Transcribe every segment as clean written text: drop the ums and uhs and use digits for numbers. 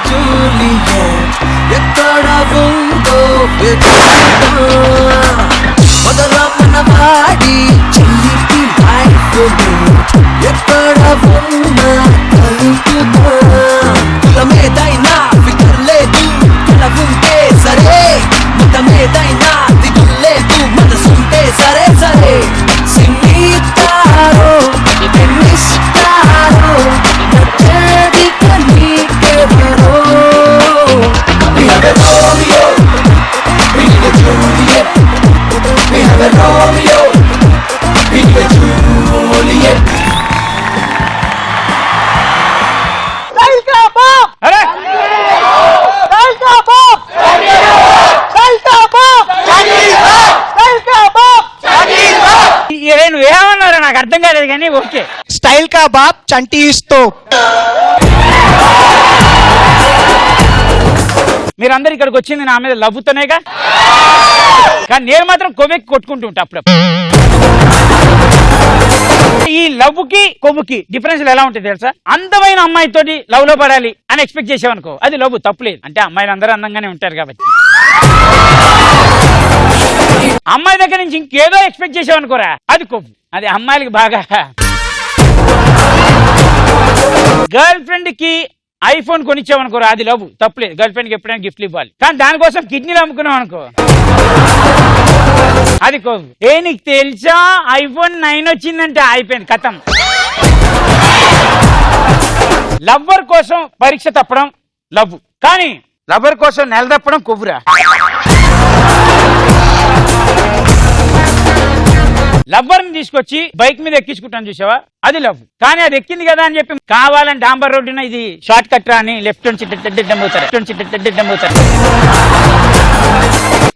Juliet ఎక్కడ ఉందో మొదల మనవాడి చిలిపి లైఫ్ ఎక్కడ ఉన్నా కలుపుతా కులమేదైనా ఫికర్ లేదు కుల ఉంటే సరే ముఖమేదైనా దిగులేదు మనసుంటే సరే సరే సిన్నిస్తారో ఎన్నిస్తారో నచ్చేదిక నీకెవరో We have a Romeo, we need a Juliet. We have a Romeo, we need a Juliet. నువ్వేమన్నారా నాకు అర్థం కాలేదు కానీ ఓకే. స్టైల్ కా బాప్ చంటి ఇస్తో. మీరందరూ ఇక్కడికి వచ్చింది నా మీద లవ్వుతోనేగా, కానీ నేను మాత్రం కొవ్వెక్కి కొట్టుకుంటూ ఉంటా అప్పుడప్పుడు. ఈ లవ్వుకి కొవ్వుకి డిఫరెన్స్ ఎలా ఉంటుంది తెలుసా? అందమైన అమ్మాయితోటి లవ్ లో పడాలి అని ఎక్స్పెక్ట్ చేసావనుకో అది లవ్ తప్పులేదు, అంటే అమ్మాయిలు అందరూ అందంగానే ఉంటారు కాబట్టి. అమ్మాయి దగ్గర నుంచి ఇంకేదో ఎక్స్పెక్ట్ చేసావనుకోరా అది కొవ్వు, అది అమ్మాయిలకి బాగా. గర్ల్ ఫ్రెండ్ కి ఐఫోన్ కొనిచ్చావనుకోరా అది లవ్ తప్పులేదు, గర్ల్ ఫ్రెండ్ కి ఎప్పుడైనా గిఫ్ట్లు ఇవ్వాలి. కానీ దానికోసం కిడ్నీలు అమ్ముకున్నావు అనుకో అది కొవ్వు. నీకు తెలుసా ఐఫోన్ 9 వచ్చిందంటే అయిపోయింది కథం. లవ్వర్ కోసం పరీక్ష తప్పడం లవ్, కానీ లవ్వర్ కోసం నెల తప్పడం కొవ్వురా. లవ్వర్ని తీసుకొచ్చి బైక్ మీద ఎక్కించుకుంటాను చూసావా అది లవ్, కానీ అది ఎక్కింది కదా అని చెప్పి కావాలని డాంబర్ రోడ్డున ఇది షార్ట్ కట్ రా అని లెఫ్ట్ పోతారు.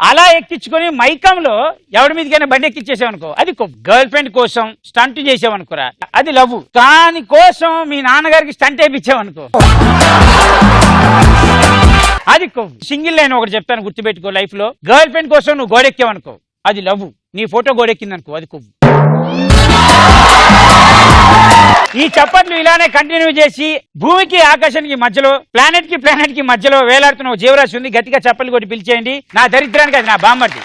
అలా ఎక్కించుకొని మైకంలో ఎవరి మీదకైనా బండి ఎక్కించేసావనుకో అది కొవ్వు. గర్ల్ ఫ్రెండ్ కోసం స్టంట్ చేసావనుకోరా అది లవ్, కాని కోసం మీ నాన్నగారికి స్టంట్ వేయించావనుకో అది కొవ్వు. సింగిల్ లైన్ ఒకటి చెప్తాను గుర్తుపెట్టుకో, లైఫ్ లో గర్ల్ ఫ్రెండ్ కోసం నువ్వు గోడెక్కావనుకో అది లవ్, నీ ఫోటో గోడెక్కిందనుకో అది కొవ్వు. ఈ చప్పట్లు ఇలానే కంటిన్యూ చేసి భూమికి ఆకాశానికి మధ్యలో ప్లానెట్ కి మధ్యలో వేలాడుతున్న జీవరాశి ఉంది, గట్టిగా చప్పట్లు కొట్టి పిలిచేయండి. నా దరిద్రానికి అది నా బామ్మర్ది.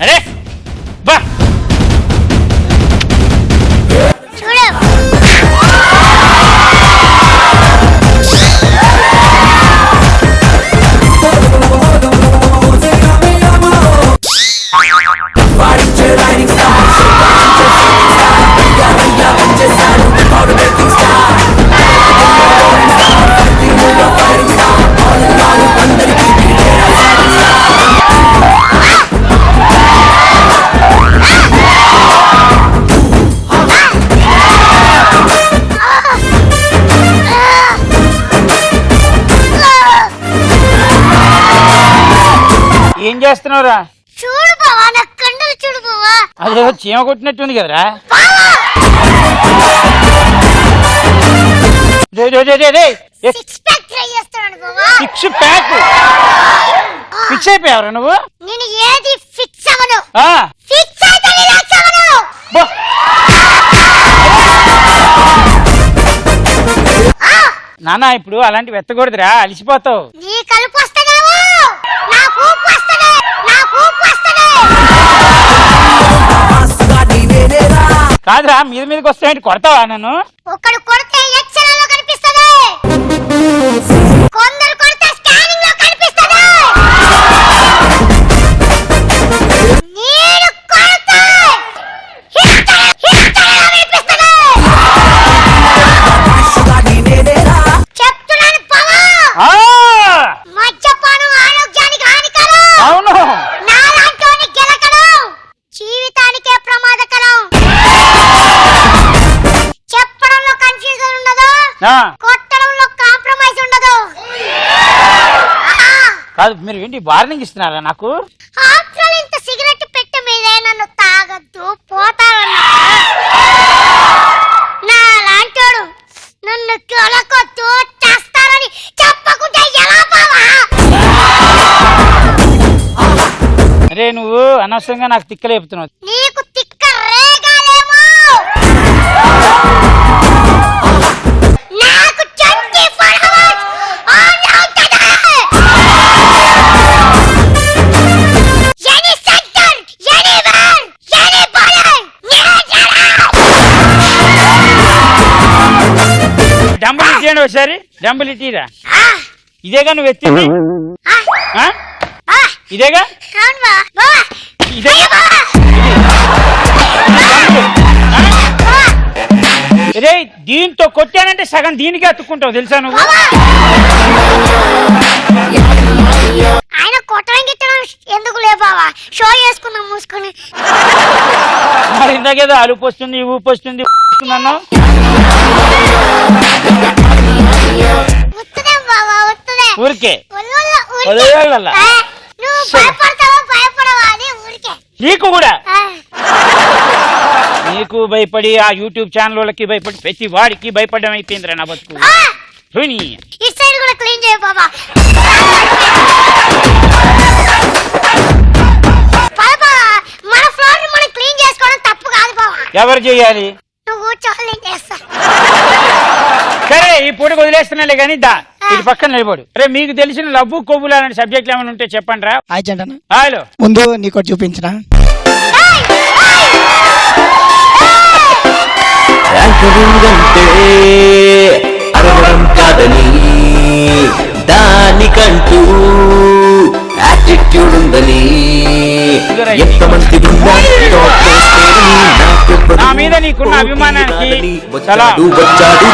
అరే బా ఏం చేస్తున్నావురా? చూడు బావా నా కండలు చూడు బావా. అదే చీమ కొట్టినట్టుంది కదరా. సిక్స్ ప్యాక్ ట్రై చేస్తున్నాను బావా. సిక్స్ ప్యాక్ ఫిక్స్ అయిపోయావరా నువ్వు? నేను ఏది ఫిక్స్ అవ్వను. ఫిక్స్ అయితే రిలాక్స్ అవ్వను. నాన్న ఇప్పుడు అలాంటివి ఎత్తకూడదురా, అలిసిపోతావు. నీ కలుపు వస్తదేమో, నాకు ఊపు వస్తదే, నాకు ఊపు వస్తదే. కాదురా మీద మీదకి వస్తాయంటే కొడతావా నన్ను? ఒకడు కొడితే ఎక్స్రేలో కనిపిస్తది, కొందరు కొడితే స్కానింగ్ లో కనిపిస్తది. నేను కొడితే హిస్టరీలో కనిపిస్తది. చెప్తున్నాను పవా, మద్యపానం ఆరోగ్యానికి హానికరం. అవును, నాలాంటి గెలకడం జీవితానికే ప్రమాదకరం. చెప్పడంలో కన్ఫ్యూజన్ ఉండదు, కొట్టడంలో కాంప్రమైజ్ ఉండదు. కాదు మీరు ఏంటి వార్నింగ్ ఇస్తున్నారా నాకు? ఆఫ్టర్ ఇంత సిగరెట్ పెట్టు మీదే నన్ను తాగద్దు పోతావన్నా. నాలాంటోడు నన్ను కొలకొద్దు చేస్తారని చెప్పకుంటే ఎలా బావా? అరే నువ్వు అనవసరంగా నాకు తిక్కలేపుతున్నావు. నీకు తిక్క రేగాలేమో, నాకు 24 hours ఆన్ అవుతది. ఎనీ సెక్టర్, ఎనీవేర్, ఎనీబడీ, డబ్బులు ఇచ్చేయండి ఒకసారి, డబ్బులు ఇచ్చిరా. ఇదేగా నువ్వు ఎత్తింది, ఇదేగా ఇదేగా రే. దీంతో కొట్టానంటే సగం దీనికి అతుక్కుంటావు తెలుసా నువ్వు. ఆయన కొట్టడం గిట్టడం ఎందుకు లేబావా, షో చేసుకున్నాం మూసుకొని. మరి ఇందాకేదో అలుపు వస్తుంది, ఊపు వస్తుంది అన్నావు. ఊరికే నీకు కూడా, నీకు భయపడి ఆ యూట్యూబ్ ఛానల్ వాళ్ళకి భయపడి ప్రతి వాడికి భయపడడం అయిపోయిందిరా నా బతుకు. ఎవరు చేయాలి? సరే ఈ పూటకు వదిలేస్తున్నాలే కానీ దా ఇది పక్కన నిలబడు. అరే మీకు తెలిసిన లవ్వు కొవ్వులు అలాంటి సబ్జెక్టులు ఏమైనా ఉంటే చెప్పండి రా. హలో ముందు నీకు చూపించిన అరవడం కాదని దానికంటూ యాటిట్యూడ్ ఉందని ఎంతమంది నా మీద నీకున్న అభిమానానికి వచ్చాడు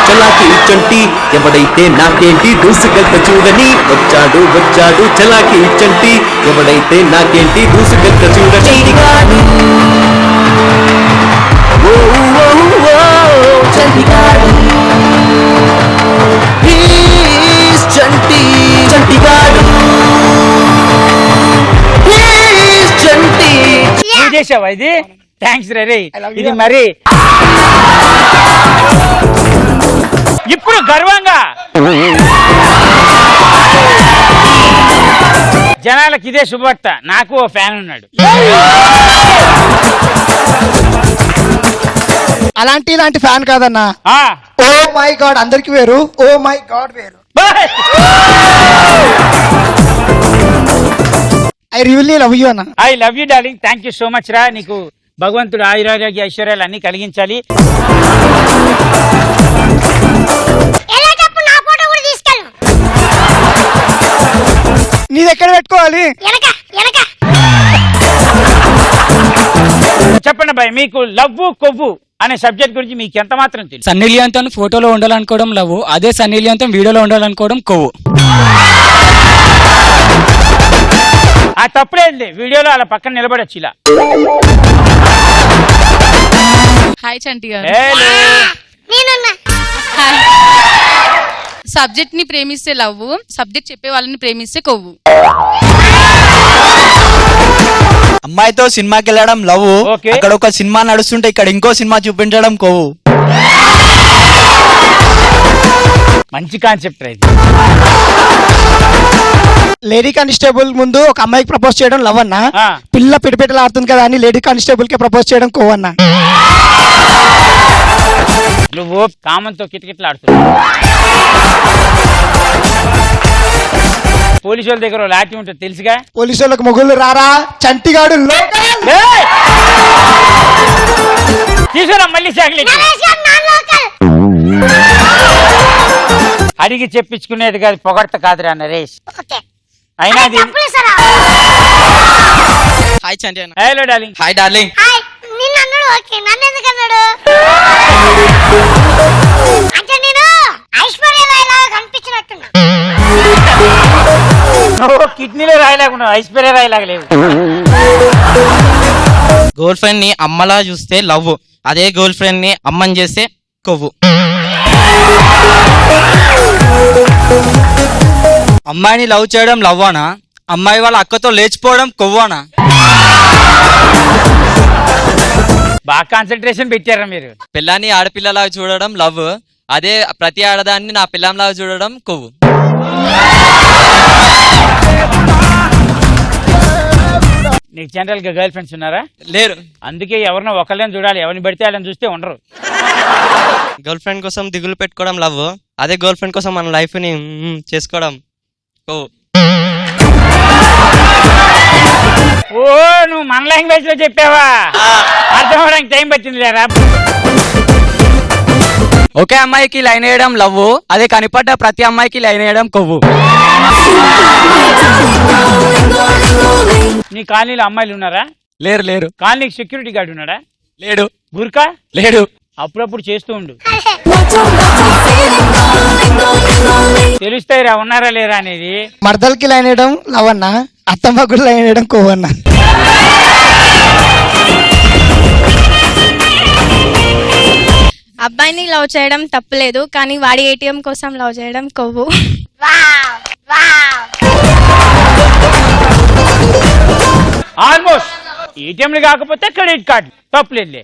చలాకి చంటి ఎవడైతే నాకేంటి దూసుకెళ్త చూడని వచ్చాడు చలాకి చంటి ఎవడైతే నాకేంటి దూసుకెళ్త చూడని చేసావా ఇది? థ్యాంక్స్ రే. ఇది మరి ఇప్పుడు గర్వంగా జనాలకు ఇదే శుభవార్త. నాకు ఓ ఫ్యాన్ ఉన్నాడు. ఇలాంటి ఫ్యాన్ కాదన్నా. ఓ మై గాడ్ అందరికి వేరు, ఓ మై గాడ్ వేరు. ఐ రియల్లీ లవ్ యూ అన్న. I love you darling. Thank you so much రా. నీకు భగవంతుడు ఆయురారోగ్య ఐశ్వర్యాలు అన్ని కలిగించాలి. నీ దగ్గర పెట్టుకోవాలి. చెప్పండి బాయ్, మీకు లవ్వు కొవ్వు అనే సబ్జెక్ట్ గురించి మీకు ఎంత మాత్రం తెలుసు? సన్నీ లియోన్తో ఫోటోలో ఉండాలనుకోవడం లవ్, అదే సన్నీ లియోన్తో వీడియోలో ఉండాలనుకోవడం కొవ్వు. ఆ తప్పులేదు, వీడియోలో అలా పక్కన నిలబడొచ్చు ఇలా. హాయ్ చంటి గారు. సబ్జెక్ట్ ని ప్రేమిస్తే లవ్, సబ్జెక్ట్ చెప్పే వాళ్ళని ప్రేమిస్తే కొవ్వు. అమ్మాయితో సినిమాకి వెళ్ళడం లవ్, అక్కడ ఒక సినిమా నడుస్తుంటే ఇక్కడ ఇంకో సినిమా చూపించడం కొవ్వు. మంచి కాన్సెప్ట్ ఇది. లేడీ కానిస్టేబుల్ ముందు ఒక అమ్మాయికి ప్రపోజ్ చేయడం లవ్ అన్న, పిల్ల పిడిపెట్టలు ఆడుతుంది కదా అని లేడీ కానిస్టేబుల్ కి ప్రపోజ్ చేయడం కొవ్వు అన్న. నువ్వు కామంతో కిటకిటలు ఆడుతున్నావు. పోలీసు వాళ్ళ దగ్గర లాఠీ ఉంటుంది తెలుసుగా. పోలీసు వాళ్ళకి మొగుళ్ళు రారా చంటిగాడు తీసుకురా మళ్ళీ చాక్లెట్. అడిగి చెప్పించుకునేది కాదు, పొగడత కాదురా నరేష్. అయినా హాయ్ చంటి అన్న. Hello darling. Hi darling. కిడ్నీలో రాయలేకుండా ఐశ్వర్య రాయలాగా లేవు. గర్ల్ ఫ్రెండ్ ని అమ్మలా చూస్తే లవ్, అదే గర్ల్ ఫ్రెండ్ ని అమ్మని చేస్తే కొవ్వు. అమ్మాయిని లవ్ చేయడం లవ్వానా, అమ్మాయి వాళ్ళ అక్కతో లేచిపోవడం కొవ్వానా? బాగా కాన్సన్ట్రేషన్ పెట్టారా మీరు. పిల్లాన్ని ఆడపిల్లలాగా చూడడం లవ్, అదే ప్రతి ఆడదాన్ని నా పిల్లంలాగా చూడడం కొవ్వు. నీకు జనరల్ గా గర్ల్ ఫ్రెండ్స్ ఉన్నారా? లేరు. అందుకే ఎవరినో ఒకళ్ళని చూడాలి, ఎవరిని పడితే వాళ్ళని చూస్తే ఉండరు. గర్ల్ ఫ్రెండ్ కోసం దిగులు పెట్టుకోవడం లవ్, అదే గర్ల్ ఫ్రెండ్ కోసం మన లైఫ్ ని చేసుకోవడం కొవ్వు. ఓ నువ్వు మన లాంగ్వేజ్ లో చెప్పావా? అర్థం అవడానికి టైం పట్టింది లేరా? ఒకే అమ్మాయికి లైన్ వేయడం లవ్, అదే కనిపడ్డ ప్రతి అమ్మాయికి లైన్ వేయడం కొవ్వు. నీ కాలనీలో అమ్మాయిలు ఉన్నారా? లేరు లేరు. కాలనీకి సెక్యూరిటీ గార్డ్ ఉన్నాడా? లేడు. గుర్కా? లేడు. అప్పుడప్పుడు చేస్తూ ఉండు, తెలుస్తాయిరా ఉన్నారా లేరా అనేది. మర్దలకి లైన్ వేయడం లవ్ అన్న, అత్తమ్మ కూడా లైన్ వేయడం కొవ్వన్న. అబ్బాయిని లవ్ చేయడం తప్పులేదు, కానీ వాడి ఏటీఎం కోసం లవ్ చేయడం కొవ్వు. ఆల్మోస్ట్ ఏటీఎంలు కాకపోతే క్రెడిట్ కార్డు తప్పులేదు.